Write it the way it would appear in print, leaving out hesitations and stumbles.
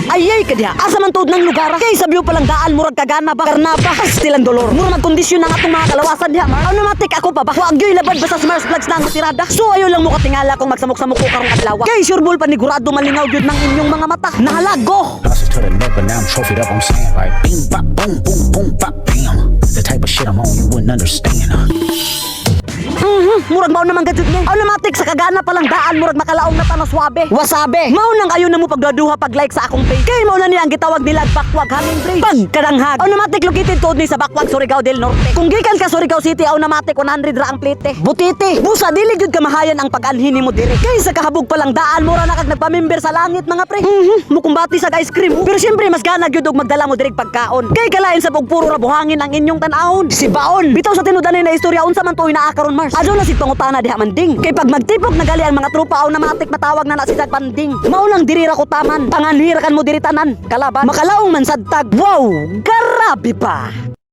Ayay ka diha. Asa man tuod ng lugar? Kay sa view palang daan murag kagana ba? Karnaba. Stilang dolor. Mura magkondisyon na nga itong mga kalawasan diha, Mars. Automatic ako pa ba? Huwag yo'y labad ba sa Mars Vlogs na ang tirada? So ayaw lang mo katingala kung magsamok-samok ko karong adlaw. Kay sure ball panigurado malingaw yun ng inyong mga mata. Nahalago. Hustle to the neck, but now I'm trophied up. I'm saying like, bing, bop, boom, boom, boom, bop, bam. The type of shit I'm on, you wouldn't understand. Murag mao naman gadget ni. Automatic sa kagana palang daan murag makalaong na tanong swabe. Wasabe. Mao nang ayo na mo pagdaduha pag like sa akong page. Kay mao na niya ang gitawag nila Bakwag Hanging Bridge. Pagkadanghag. Automatic located tuod ni sa Bakwag, Surigao del Norte. Kung gikan ka Surigao City, automatic 100 ra ang plite. Butiti. Busa dili gyud ka mahayan ang pag-anhin nimo diri. Kay sa kahabog palang daan mura na kag nagpamember sa langit mga pre. Mukumbati sa ice cream. Pero syempre mas gana gyud og magdala mo diri pagkaon. Kay kalain sa pagpuro ra buhangin ang inyong tan-awon. Si Baon. Bitaw sa tinudan na istorya unsa man tuoy naa karon Mars. Adto na si pangutana diha manding. Kay pag magtipok nagali ang mga tropa automatic matawag na si Panding. Mao lang diri ra ko taman. Panganhirakan mo diri tanan. Kalaban. Makalaong man sad tag. Wow, grabe pa.